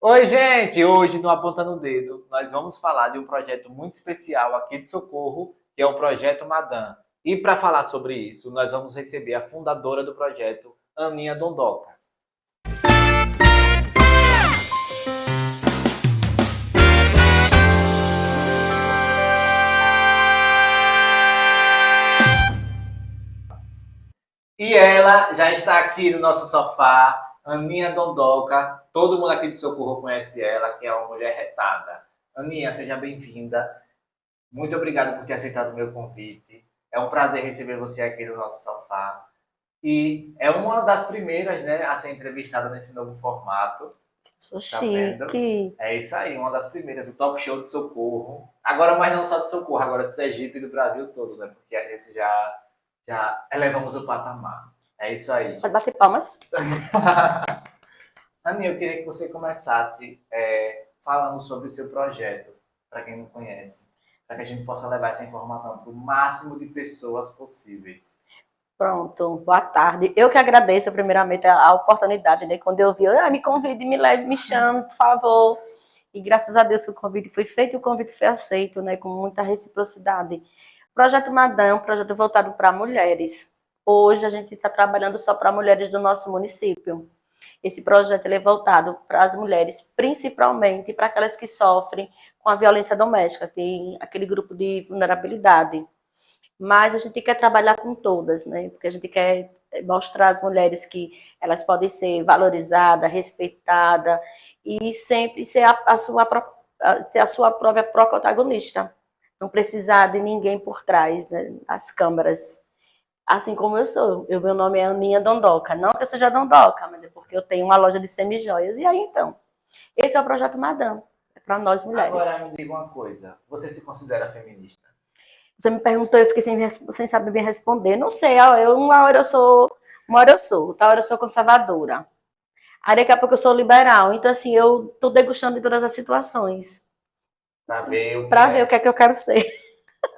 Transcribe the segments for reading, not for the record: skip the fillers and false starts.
Oi, gente! Hoje, no Apontando o Dedo, nós vamos falar de um projeto muito especial aqui de Socorro, que é o Projeto Madam. E para falar sobre isso, nós vamos receber a fundadora do projeto, Aninha Dondoca. E ela já está aqui no nosso sofá, Aninha Dondoca. Todo mundo aqui de Socorro conhece ela, que é uma mulher retada. Aninha, seja bem-vinda. Muito obrigado por ter aceitado o meu convite. É um prazer receber você aqui no nosso sofá. E é uma das primeiras, né, a ser entrevistada nesse novo formato. Sou Tá vendo? chique. É isso aí, uma das primeiras do Talk Show de Socorro. Agora, mas não só de Socorro, agora de Sergipe e do Brasil todo, né? Porque a gente já elevamos o patamar. É isso aí. Pode bater palmas? Aninha, eu queria que você começasse falando sobre o seu projeto, para quem não conhece, para que a gente possa levar essa informação para o máximo de pessoas possíveis. Pronto, boa tarde. Eu que agradeço, primeiramente, a oportunidade, né? Quando eu vi, me convide, me leve, me chame, por favor. E graças a Deus que o convite foi feito e o convite foi aceito, né? Com muita reciprocidade. O Projeto Madam é um projeto voltado para mulheres. Hoje a gente está trabalhando só para mulheres do nosso município. Esse projeto ele é voltado para as mulheres, principalmente para aquelas que sofrem com a violência doméstica, tem aquele grupo de vulnerabilidade. Mas a gente quer trabalhar com todas, né? Porque a gente quer mostrar às mulheres que elas podem ser valorizadas, respeitadas e sempre ser ser a sua própria protagonista. Não precisar de ninguém por trás, né, das câmeras. Assim como eu sou. Meu nome é Aninha Dondoca. Não que eu seja Dondoca, mas é porque eu tenho uma loja de semijoias. E aí, então, esse é o Projeto Madame. É para nós Agora mulheres. me diga uma coisa, você se considera feminista? Você me perguntou, eu fiquei sem saber bem responder. Não sei, uma hora eu sou, outra hora eu sou conservadora. Aí daqui a pouco eu sou liberal. Então, assim, eu tô degustando de todas as situações Para ver o que para ver o é. que é que eu quero ser.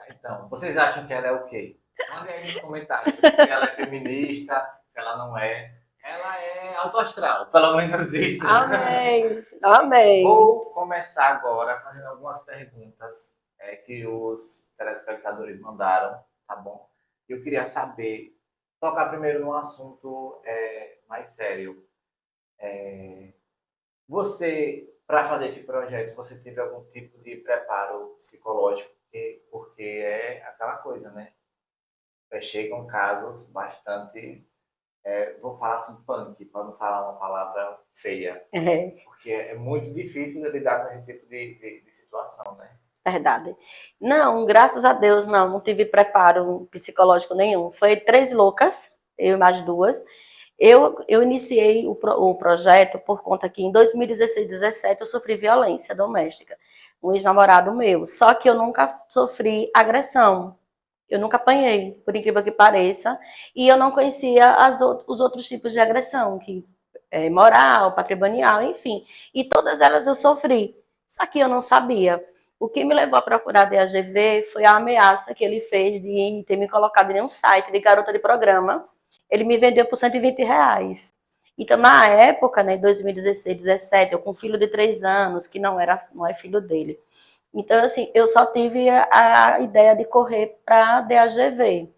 Então, vocês acham que ela é o quê? Mandem aí nos comentários se ela é feminista, se ela não é. Ela é autoastral, pelo menos isso. Amém. Amém. Vou começar agora fazendo algumas perguntas que os telespectadores mandaram, tá bom? Eu queria saber, tocar primeiro num assunto mais sério. Você, para fazer esse projeto, você teve algum tipo de preparo psicológico? Porque é aquela coisa, né? Chegam casos bastante, vou falar assim, punk, para não falar uma palavra feia, É porque é muito difícil lidar com esse tipo de situação, né? verdade. Não, graças a Deus, não tive preparo psicológico nenhum. Foi três loucas, eu e mais duas. Eu iniciei o projeto por conta que em 2016, 2017 eu sofri violência doméstica. Um ex-namorado meu. Só que eu nunca sofri agressão. Eu nunca apanhei, por incrível que pareça. E eu não conhecia os outros tipos de agressão, que é moral, patrimonial, enfim. E todas elas eu sofri. Só que eu não sabia. O que me levou a procurar a DAGV foi a ameaça que ele fez de ter me colocado em um site de garota de programa. Ele me vendeu por R$ 120. Então, na época, né, em 2016, 2017, eu com um filho de 3 anos, que não é filho dele. Então, assim, eu só tive a ideia de correr para a DAGV.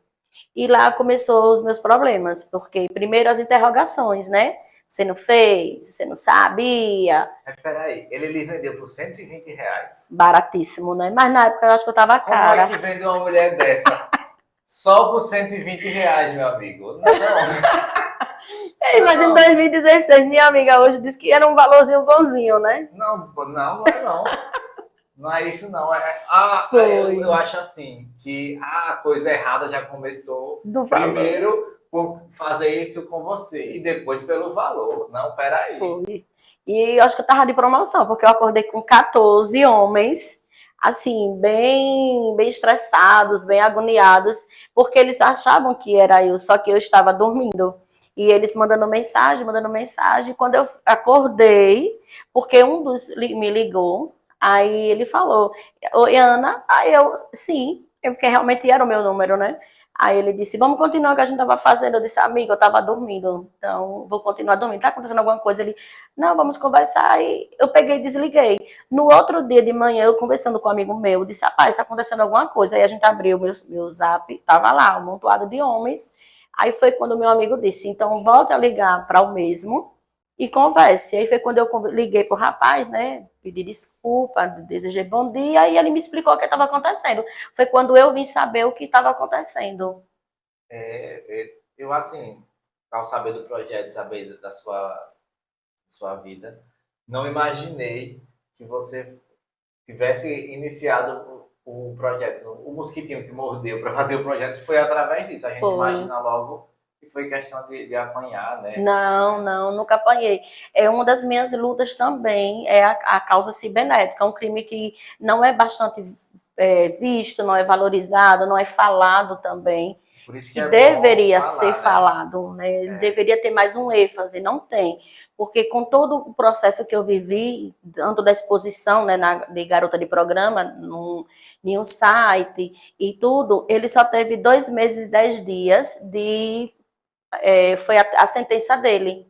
E lá começou os meus problemas, porque primeiro as interrogações, né? Você não fez, você não sabia. Mas peraí, ele lhe vendeu por R$ 120? Baratíssimo, né? Mas na época eu acho que eu tava Como é cara. que vende uma mulher dessa? Só por R$ 120, meu amigo. Não, Ei, mas em não, 2016, minha amiga hoje disse que era um valorzinho bonzinho, né? não, não é não. Não é isso não. Foi. Eu acho assim, que a coisa errada já começou Do valor. primeiro por fazer isso com você e depois pelo valor. Não, peraí. Foi. E eu acho que eu tava de promoção, porque eu acordei com 14 homens, assim, bem estressados, bem agoniados, porque eles achavam que era eu, só que eu estava dormindo. E eles mandando mensagem, mandando mensagem. Quando eu acordei, porque um dos me ligou, aí ele falou: Oi, Ana. Aí eu, sim. porque realmente era o meu número, né? Aí ele disse, vamos continuar o que a gente estava fazendo. Eu disse, amigo, eu estava dormindo, então vou continuar dormindo. Tá acontecendo alguma coisa? Ele, não, vamos conversar. E eu peguei e desliguei. No outro dia de manhã, eu conversando com um amigo meu, disse, rapaz, está acontecendo alguma coisa. Aí a gente abriu meu zap, tava lá, um montoado de homens. Aí foi quando meu amigo disse, então volta a ligar para o mesmo e converse. Aí foi quando eu liguei pro rapaz, né? Pedi desculpa, desejei bom dia, e ele me explicou o que estava acontecendo. Foi quando eu vim saber o que estava acontecendo. Eu, assim, ao saber do projeto, saber da sua vida, não imaginei que você tivesse iniciado o projeto. O mosquitinho que mordeu para fazer o projeto foi através disso. A gente Foi. imagina logo que foi questão de apanhar, né? Não, não, nunca apanhei. É uma das minhas lutas também, é a causa cibernética, é um crime que não é bastante visto, não é valorizado, não é falado também, Por isso que que é bom deveria ser falar, né? falado, né? Ele deveria ter mais um ênfase, não tem. Porque com todo o processo que eu vivi, tanto da exposição, né, de garota de programa, em um site e tudo, ele só teve 2 meses e 10 dias foi a sentença dele.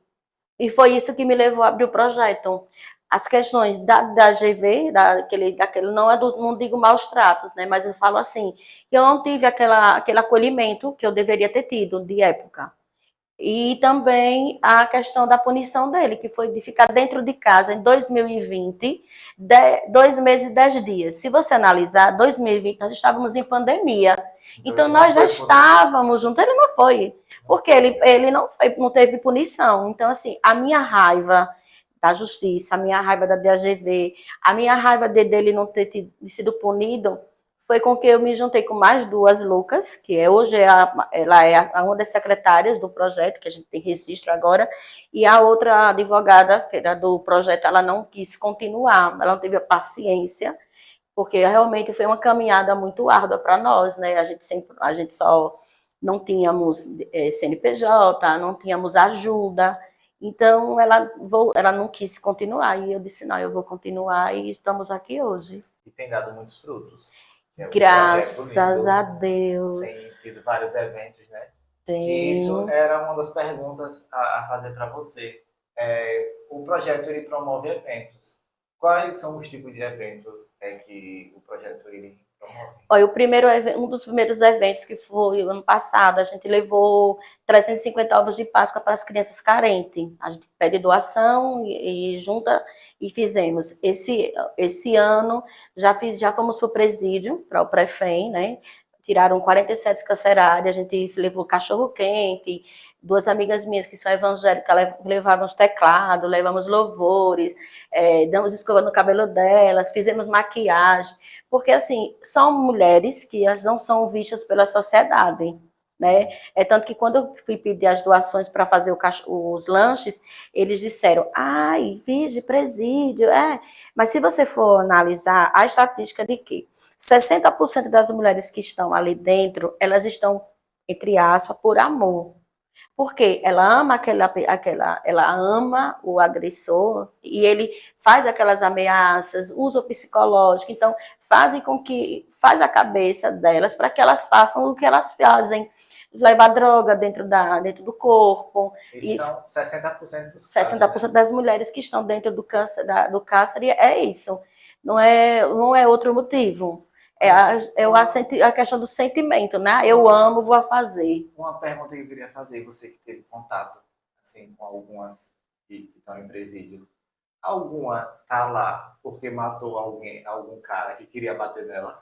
E foi isso que me levou a abrir o projeto. As questões da GV, daquele não, não digo maus tratos, né? Mas eu falo assim, eu não tive aquele acolhimento que eu deveria ter tido de época. E também a questão da punição dele, que foi de ficar dentro de casa em 2020, 2 meses e 10 dias. Se você analisar, 2020, nós estávamos em pandemia. Então Então, ele não nós já foi punido. estávamos juntos. Ele não foi, Não porque foi. ele não teve punição. Então, assim, a minha raiva da justiça, a minha raiva da DGV, a minha raiva dele não ter sido punido, foi com que eu me juntei com mais duas Lucas, que hoje ela é uma das secretárias do projeto, que a gente tem registro agora, e a outra advogada, que era do projeto, ela não quis continuar, ela não teve a paciência, porque realmente foi uma caminhada muito árdua para nós, né? A gente só não tínhamos CNPJ, não tínhamos ajuda, então ela não quis continuar, e eu disse, não, eu vou continuar, e estamos aqui hoje. E tem dado muitos frutos. É um projeto Graças a lindo, tem tido Deus. vários eventos, né? Que isso Tem. era uma das perguntas a fazer para você. O projeto ele promove eventos. Quais são os tipos de eventos que o projeto ele promove? Olha, um dos primeiros eventos que foi o ano passado, a gente levou 350 ovos de Páscoa para as crianças carentes. A gente pede doação e junta e fizemos. Esse ano já fomos para o presídio, para o Prefem, né? Tiraram 47 carcerárias, a gente levou cachorro-quente, duas amigas minhas que são evangélicas levaram os teclados, levamos louvores, damos escova no cabelo delas, fizemos maquiagem, porque assim, são mulheres que elas não são vistas pela sociedade, né? É tanto que quando eu fui pedir as doações para fazer os lanches, eles disseram, ai, vige presídio, mas se você for analisar a estatística de que 60% das mulheres que estão ali dentro, elas estão, entre aspas, por amor. Porque ela ama ela ama o agressor e ele faz aquelas ameaças, usa o psicológico, então faz a cabeça delas para que elas façam o que elas fazem, levar droga dentro do corpo. E E são 60% dos casos, né? 60% das mulheres que estão dentro do cárcere é isso. Não é outro motivo. É Mas a questão do sentimento, né? Eu amo, vou fazer. uma pergunta que eu queria fazer, você que teve contato assim, com algumas que estão em presídio, alguma tá lá porque matou alguém, algum cara que queria bater nela?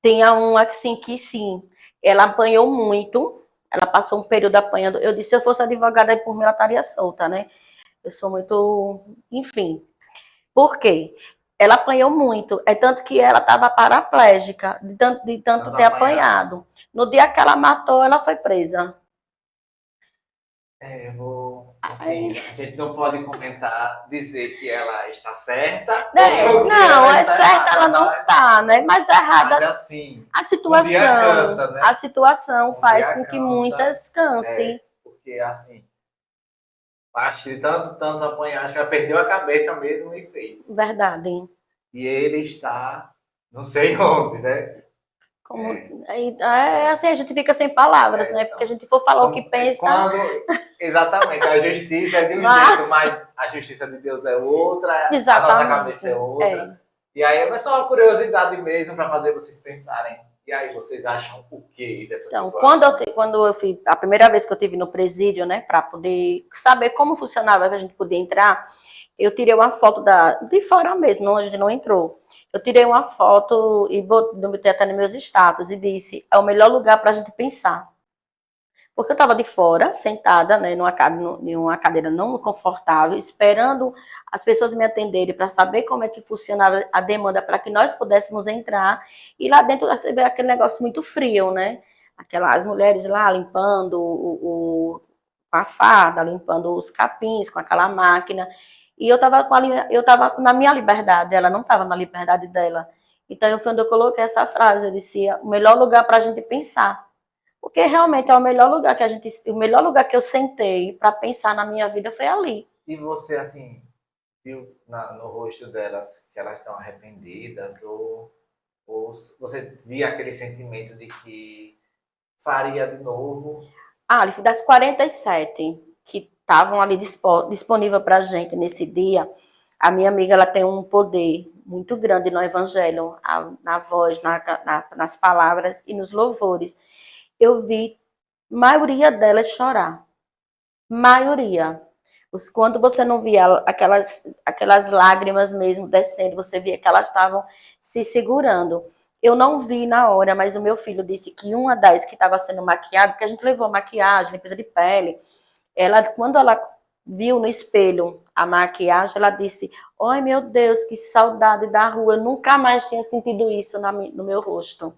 Tem um assim que sim, ela apanhou muito, ela passou um período apanhando. Eu disse, se eu fosse advogada por mim, ela estaria solta, né? Eu sou muito, enfim. Por quê? Ela apanhou muito, é tanto que ela estava paraplégica, de tanto Tanto ter apanhar? apanhado. No dia que ela matou, ela foi presa. Assim, a gente não pode comentar, dizer que ela está certa ou que Não, ela é está certa, ela errada, não tá, né? Mas é mas errada assim, a um dia situação. cansa, A né? situação Um faz dia com que cansa, muitas cansem. porque assim, acho que de tanto apanhar, acho que ela perdeu a cabeça mesmo e fez. Verdade. E ele está, não sei onde, né? Como, assim, a gente fica sem palavras, né? Porque a gente for falar o que pensa. Exatamente, a justiça é de um jeito, mas a justiça de Deus é outra, Exatamente. a nossa cabeça é outra. E aí é só uma curiosidade mesmo para fazer vocês pensarem. E aí, vocês acham o que dessa situação? Quando eu fui, a primeira vez que eu estive no presídio, né, para poder saber como funcionava, para a gente poder entrar, eu tirei uma foto de fora mesmo, a gente não entrou. Eu tirei uma foto e botei até nos meus status e disse, é o melhor lugar para a gente pensar. Porque eu estava de fora, sentada, né, numa cadeira não confortável, esperando as pessoas me atenderem para saber como é que funcionava a demanda para que nós pudéssemos entrar. E lá dentro você vê aquele negócio muito frio, né? As mulheres lá limpando a farda, limpando os capins com aquela máquina. E eu estava na minha liberdade, ela não estava na liberdade dela. Então, foi onde eu coloquei essa frase, eu disse, o melhor lugar para a gente pensar. Porque realmente é o melhor lugar o melhor lugar que eu sentei para pensar na minha vida foi ali. E você, assim, viu no rosto delas que elas estão arrependidas ou você via aquele sentimento de que faria de novo? Das 47 que estavam ali disponível para a gente nesse dia, a minha amiga ela tem um poder muito grande no evangelho, na voz, nas palavras e nos louvores. Eu vi maioria delas chorar. Maioria. Quando você não via aquelas lágrimas mesmo descendo, você via que elas estavam se segurando. Eu não vi na hora, mas o meu filho disse que uma das que estava sendo maquiada, porque a gente levou maquiagem, limpeza de pele, quando ela viu no espelho a maquiagem, ela disse, ai meu Deus, que saudade da rua, eu nunca mais tinha sentido isso no meu rosto.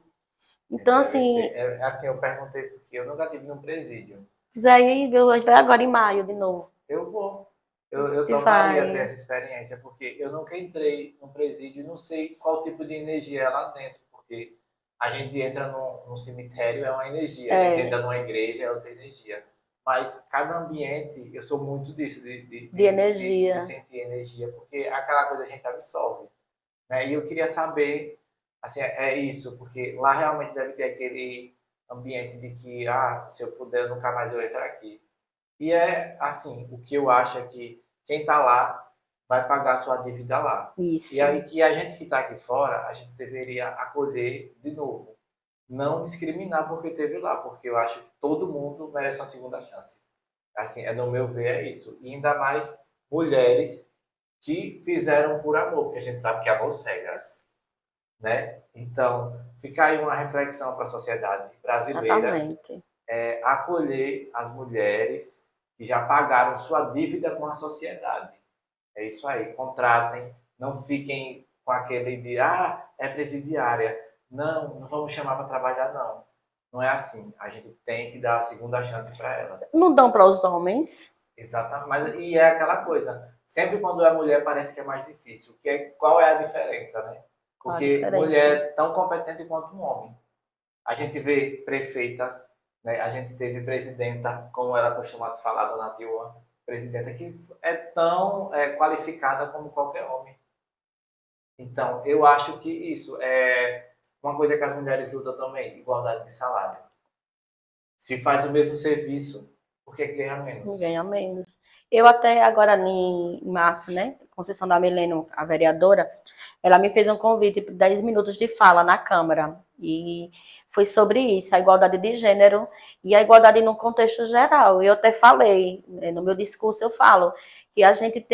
Então, assim... assim, eu perguntei porque eu nunca tive num presídio. Aí, a gente vai agora em maio de novo. Eu vou. Eu tomaria ter essa experiência, porque eu nunca entrei num presídio e não sei qual tipo de energia é lá dentro, porque a gente entra num cemitério, é uma energia, a gente entra numa igreja, é outra energia. Mas cada ambiente, eu sou muito disso, de energia. De sentir energia, porque aquela coisa a gente absorve. Né? E eu queria saber, assim, é isso, porque lá realmente deve ter aquele ambiente de que, se eu puder, nunca mais eu entro aqui. E é assim, o que eu acho é que quem está lá vai pagar sua dívida lá. Isso. E aí que a gente que está aqui fora, a gente deveria acolher de novo. Não discriminar porque teve lá, porque eu acho que todo mundo merece uma segunda chance. Assim, no meu ver, é isso. E ainda mais mulheres que fizeram por amor, porque a gente sabe que amor cega, né? Então, fica aí uma reflexão para a sociedade brasileira. Exatamente. Acolher as mulheres que já pagaram sua dívida com a sociedade. É isso aí, contratem, não fiquem com aquele de, é presidiária. Não, não vamos chamar para trabalhar, não. Não é assim. A gente tem que dar a segunda chance para elas. Não dão para os homens. Exatamente. Mas, e é aquela coisa, sempre quando é mulher parece que é mais difícil. Qual é a diferença, né? Porque mulher é tão competente quanto um homem. A gente vê prefeitas, né? A gente teve presidenta, como ela costuma se falar, dona Dilma, presidenta que é tão qualificada como qualquer homem. Então, eu acho que isso é uma coisa que as mulheres lutam também, igualdade de salário. Se faz o mesmo serviço, por que ganha menos? Ganha menos. Eu até agora em março, né, Conceição da Milênio, a vereadora, ela me fez um convite para 10 minutos de fala na Câmara. E foi sobre isso, a igualdade de gênero e a igualdade no contexto geral. Eu até falei, no meu discurso eu falo que a gente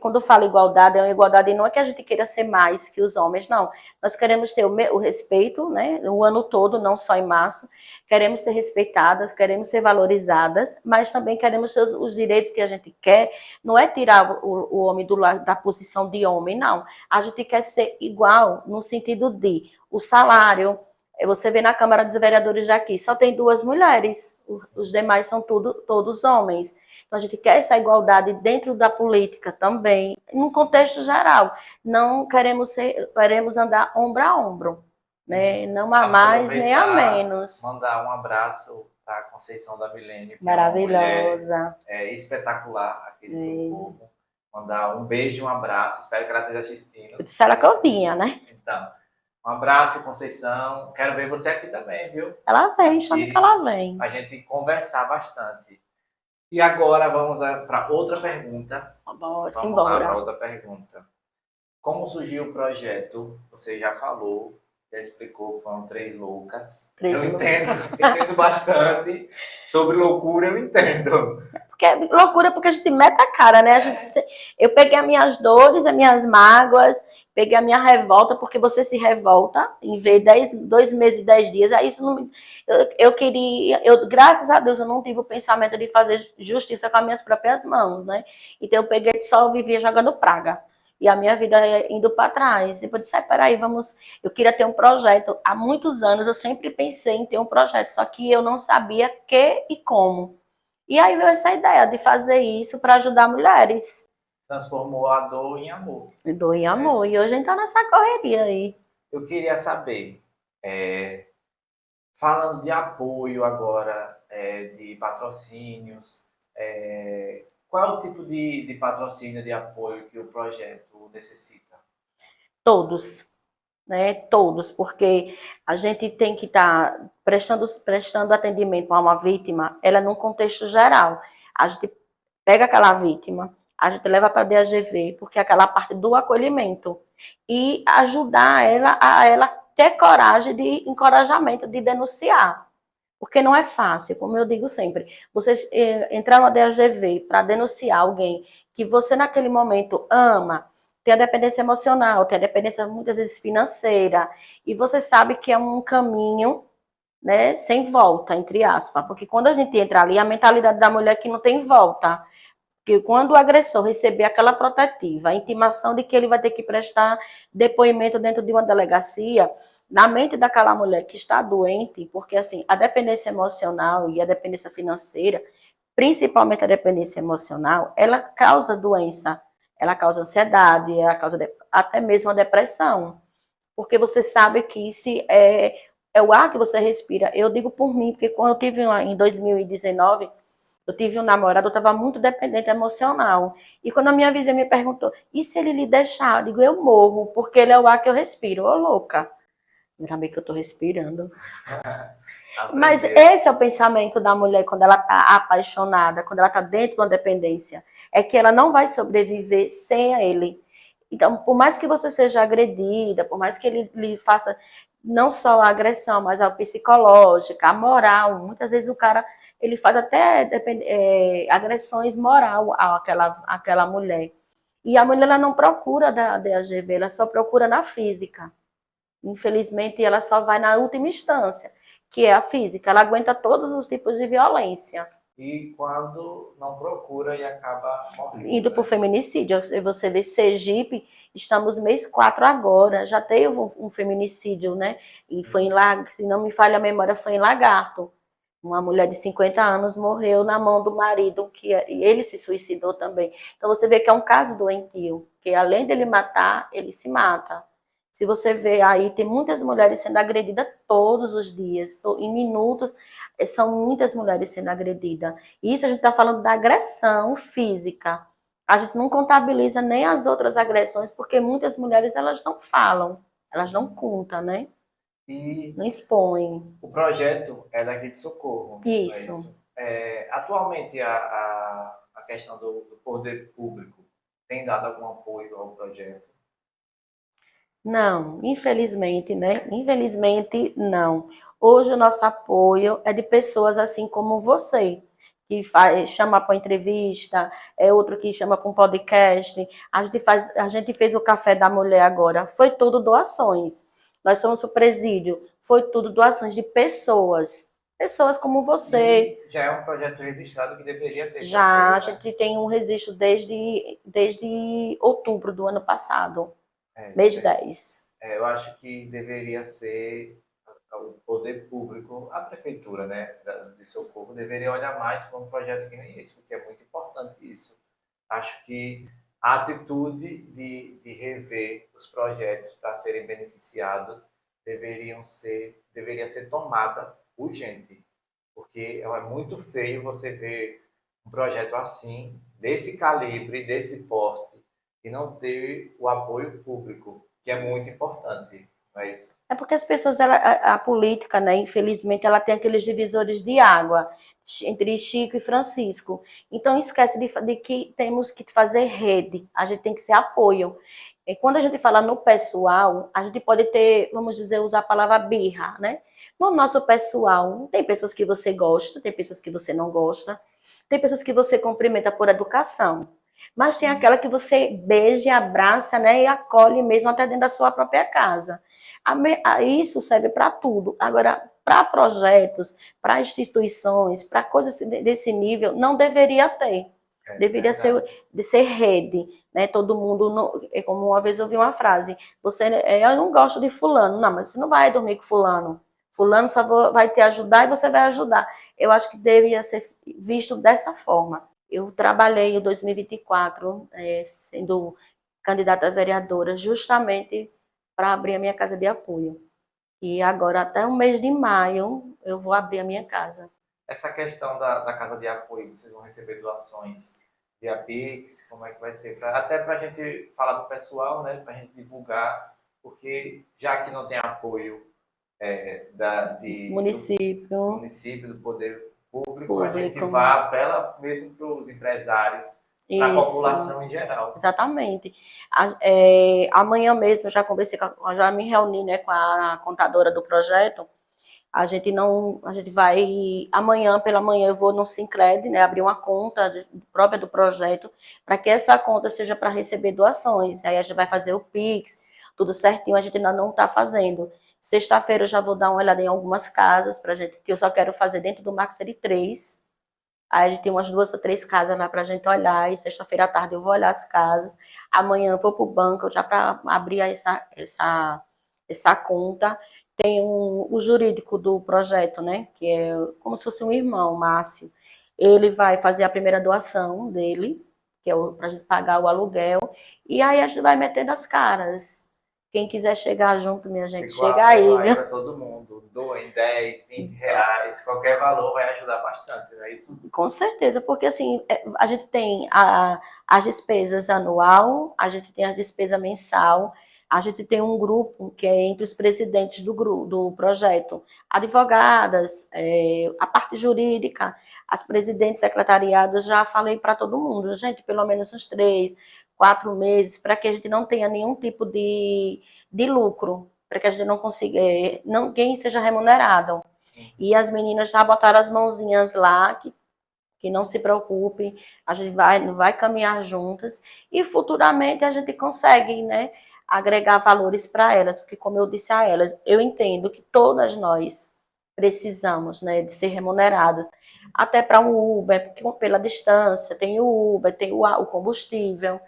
quando fala igualdade, é uma igualdade não é que a gente queira ser mais que os homens, não. Nós queremos ter o respeito, né, o ano todo, não só em março. Queremos ser respeitadas, queremos ser valorizadas, mas também queremos ter os direitos que a gente quer. Não é tirar o homem da posição de homem, não. A gente quer ser igual no sentido de o salário. Você vê na Câmara dos Vereadores daqui, só tem 2 mulheres, os demais são todos homens. Então, a gente quer essa igualdade dentro da política também, no contexto geral. Não queremos andar ombro a ombro, né? Não há mais nem a menos. Mandar um abraço para a Conceição da Milênio, que maravilhosa. É uma mulher espetacular aqui de Socorro. Mandar um beijo e um abraço. Espero que ela esteja assistindo. Eu disse ela que eu vinha, né? Então, Um abraço, Conceição. Quero ver você aqui também, viu? Ela vem, chama que ela vem. A gente conversar bastante. E agora vamos para outra pergunta. Bora, Vamos lá para simbora. outra pergunta. Como surgiu o projeto? Você já falou, já explicou que foram 3 loucas. Três Eu loucas. entendo bastante. Sobre loucura, eu entendo. Porque é loucura, porque a gente mete a cara, né? Eu peguei as minhas dores, as minhas mágoas, peguei a minha revolta, porque você se revolta em ver 2 meses e 10 dias. Aí isso não, eu queria, graças a Deus, eu não tive o pensamento de fazer justiça com as minhas próprias mãos, né? Então eu peguei só vivia jogando praga. E a minha vida indo para trás. Depois eu disse, peraí, vamos. Eu queria ter um projeto. Há muitos anos eu sempre pensei em ter um projeto, só que eu não sabia que e como. E aí veio essa ideia de fazer isso para ajudar mulheres. Transformou a dor em amor. Dor em amor. E hoje a gente tá nessa correria aí. Eu queria saber, falando de apoio agora, de patrocínios, qual é o tipo de patrocínio, de apoio que o projeto necessita? Todos, né? Todos, porque a gente tem que estar prestando atendimento a uma vítima, ela num contexto geral. A gente pega aquela vítima, a gente leva para a DGV, porque é aquela parte do acolhimento, e ajudar ela a ela ter coragem de encorajamento de denunciar. Porque não é fácil, como eu digo sempre. Você entrar no DGV para denunciar alguém que você naquele momento ama, tem a dependência emocional, tem a dependência muitas vezes financeira, e você sabe que é um caminho, né, sem volta, entre aspas, porque quando a gente entra ali, a mentalidade da mulher é que não tem volta, que quando o agressor receber aquela protetiva, a intimação de que ele vai ter que prestar depoimento dentro de uma delegacia, na mente daquela mulher que está doente, porque assim, a dependência emocional e a dependência financeira, principalmente a dependência emocional, ela causa doença, ela causa ansiedade, ela causa até mesmo a depressão, porque você sabe que se é o ar que você respira. Eu digo por mim, porque quando eu tive em 2019, eu tive um namorado, eu estava muito dependente emocional. E quando a minha vizinha me perguntou, e se ele lhe deixar? Eu digo, eu morro, porque ele é o ar que eu respiro. Ô, louca. Ainda bem que eu estou respirando. Mas esse é o pensamento da mulher quando ela está apaixonada, quando ela está dentro de uma dependência. É que ela não vai sobreviver sem ele. Então, por mais que você seja agredida, por mais que ele lhe faça não só a agressão, mas a psicológica, a moral, muitas vezes o cara ele faz até agressões moral àquela mulher. E a mulher ela não procura da DGV, ela só procura na física. Infelizmente, ela só vai na última instância, que é a física. Ela aguenta todos os tipos de violência. E quando não procura e acaba morrendo. Indo para o feminicídio. Você vê Sergipe, estamos mês 4 agora, já teve um feminicídio, né? E foi se não me falha a memória, foi em Lagarto. Uma mulher de 50 anos morreu na mão do marido, e ele se suicidou também. Então você vê que é um caso doentio, que além dele matar, ele se mata. Se você vê aí, tem muitas mulheres sendo agredidas todos os dias, em minutos, são muitas mulheres sendo agredidas. Isso a gente está falando da agressão física. A gente não contabiliza nem as outras agressões, porque muitas mulheres elas não falam, elas não contam, né? E não expõem. o projeto é daqui de Socorro. Isso. É isso? Atualmente, a questão do poder público tem dado algum apoio ao projeto? Não, infelizmente, né? Infelizmente, não. Hoje o nosso apoio é de pessoas assim como você, que chama para entrevista, é outro que chama para um podcast. A gente fez o Café da Mulher agora, foi tudo doações. Nós somos o presídio, foi tudo doações de pessoas. Pessoas como você. E já é um projeto registrado que deveria ter. Já, a gente tem um registro desde outubro do ano passado, mês 10. Eu acho que deveria ser o poder público, a prefeitura, né, de Socorro, deveria olhar mais para um projeto que nem esse, porque é muito importante isso. Acho que a atitude de rever os projetos para serem beneficiados deveria ser tomada urgente, porque é muito feio você ver um projeto assim, desse calibre, desse porte, e não ter o apoio público, que é muito importante. não é isso? É porque as pessoas, a política, né, infelizmente, ela tem aqueles divisores de água entre Chico e Francisco. Então, esquece de que temos que fazer rede, a gente tem que ser apoio. E quando a gente fala no pessoal, a gente pode ter, vamos dizer, usar a palavra birra, né? No nosso pessoal, tem pessoas que você gosta, tem pessoas que você não gosta, tem pessoas que você cumprimenta por educação, mas tem aquela que você beija, abraça, né, e acolhe mesmo até dentro da sua própria casa. Isso serve para tudo. Agora, para projetos, para instituições, para coisas desse nível, não deveria ter. Deveria ser de ser rede, né? Todo mundo, é como uma vez eu ouvi uma frase, eu não gosto de fulano, não, mas você não vai dormir com fulano. Fulano só vai te ajudar e você vai ajudar. Eu acho que deveria ser visto dessa forma. Eu trabalhei em 2024, sendo candidata a vereadora, justamente para abrir a minha casa de apoio. E agora, até o mês de maio, eu vou abrir a minha casa. Essa questão da casa de apoio, vocês vão receber doações via Pix, como é que vai ser? Até para a gente falar do pessoal, né? Para a gente divulgar, porque já que não tem apoio Município. do município, do poder público, a gente vai apela mesmo para os empresários, para a população em geral. Exatamente. Amanhã mesmo eu já conversei, já me reuni, né, com a contadora do projeto. A gente vai amanhã pela manhã eu vou no Sincred, né, abrir uma conta própria do projeto, para que essa conta seja para receber doações. Aí a gente vai fazer o Pix, tudo certinho, a gente ainda não está fazendo. Sexta-feira eu já vou dar uma olhada em algumas casas pra gente, que eu só quero fazer dentro do Marco Seri 3. Aí a gente tem umas 2 ou 3 casas lá pra gente olhar, e sexta-feira à tarde eu vou olhar as casas. Amanhã eu vou pro banco já para abrir essa conta. Tem o jurídico do projeto, né? Que é como se fosse um irmão, Márcio. Ele vai fazer a primeira doação dele, que é para a gente pagar o aluguel. E aí a gente vai metendo as caras. Quem quiser chegar junto, minha gente, chega aí. Para todo mundo. Doem 10, 20 reais, qualquer valor vai ajudar bastante, não é isso? Com certeza, porque assim, a gente tem as despesas anual, a gente tem a despesa mensal, a gente tem um grupo que é entre os presidentes do projeto, advogadas, a parte jurídica, as presidentes secretariadas, já falei para todo mundo, gente, pelo menos uns 3, 4 meses, para que a gente não tenha nenhum tipo de lucro, para que a gente não consiga, ninguém seja remunerado. E as meninas já botaram as mãozinhas lá, que não se preocupe, a gente vai caminhar juntas e futuramente a gente consegue, né, agregar valores para elas, porque como eu disse a elas, eu entendo que todas nós precisamos, né, de ser remuneradas, até para um Uber, porque pela distância, tem o Uber, tem o combustível,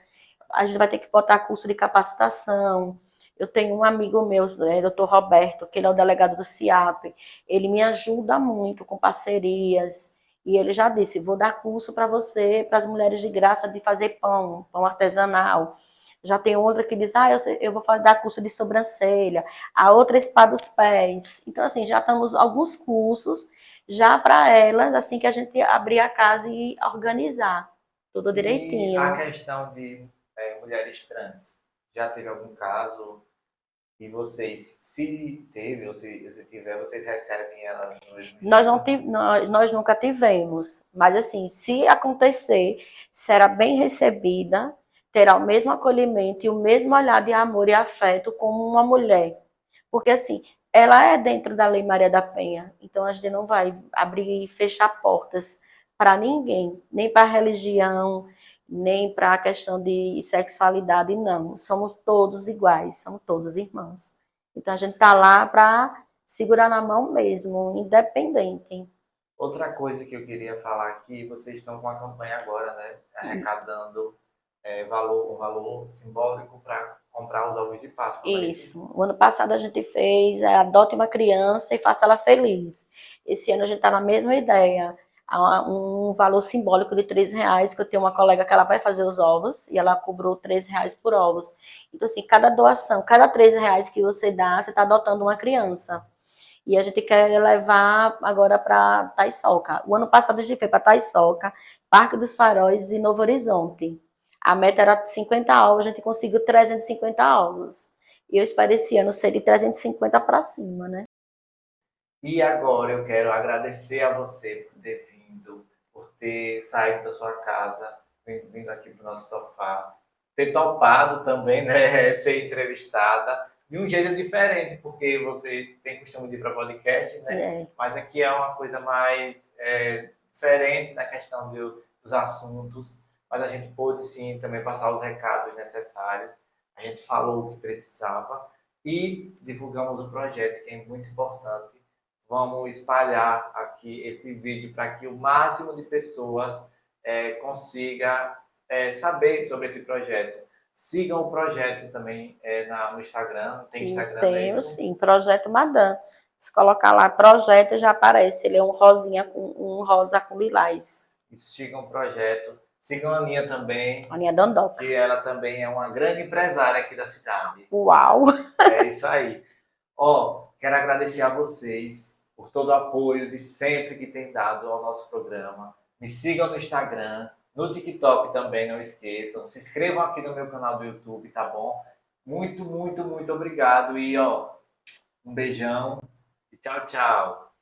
a gente vai ter que botar curso de capacitação. Eu tenho um amigo meu, né, doutor Roberto, que ele é o delegado do CIAP, ele me ajuda muito com parcerias, e ele já disse, vou dar curso para você, para as mulheres de graça, de fazer pão artesanal. Já tem outra que diz, eu vou dar curso de sobrancelha. A outra spa dos pés. Então, assim, já estamos alguns cursos já para elas, assim que a gente abrir a casa e organizar tudo direitinho. E a questão de mulheres trans, já teve algum caso? E vocês, se teve ou se tiver, vocês recebem ela Nós nunca tivemos, mas assim, se acontecer, será bem recebida, terá o mesmo acolhimento e o mesmo olhar de amor e afeto como uma mulher. Porque assim, ela é dentro da Lei Maria da Penha, então a gente não vai abrir e fechar portas para ninguém, nem para religião, nem para a questão de sexualidade, não. Somos todos iguais, somos todos irmãos. Então a gente está lá para segurar na mão mesmo, independente. Outra coisa que eu queria falar aqui, vocês estão com a campanha agora, né? Arrecadando um valor simbólico para comprar os ovos de Páscoa. Isso. O ano passado a gente fez adote uma criança e faça ela feliz. Esse ano a gente está na mesma ideia. Há um valor simbólico de R$3, que eu tenho uma colega que ela vai fazer os ovos e ela cobrou R$3 por ovos. Então, assim, cada doação, cada R$3 que você dá, você está adotando uma criança. E a gente quer levar agora para Taiçoca. O ano passado a gente foi para Taiçoca, Parque dos Faróis e Novo Horizonte. A meta era 50 ovos, a gente conseguiu 350 ovos. E eu espero esse ano ser de 350 para cima, né? E agora eu quero agradecer a você por ter vindo, por ter saído da sua casa, vindo aqui para o nosso sofá, ter topado também, né, ser entrevistada de um jeito diferente, porque você tem costume de ir para podcast, né? É. Mas aqui é uma coisa mais diferente na questão dos assuntos, mas a gente pôde sim também passar os recados necessários, a gente falou o que precisava e divulgamos o projeto, que é muito importante. Vamos espalhar aqui esse vídeo para que o máximo de pessoas consiga saber sobre esse projeto. Sigam o projeto também no Instagram. Tem Instagram, não é Tenho isso? sim, Projeto Madame. Se colocar lá projeto, já aparece. Ele é um rosa com lilás. Sigam o projeto. Sigam a Aninha também, Aninha Dondoca. que ela também é uma grande empresária aqui da cidade. Uau! É isso aí. Ó, quero agradecer a vocês por todo o apoio de sempre que tem dado ao nosso programa. Me sigam no Instagram, no TikTok também, não esqueçam. Se inscrevam aqui no meu canal do YouTube, tá bom? Muito, muito, muito obrigado. E, ó, um beijão e tchau, tchau.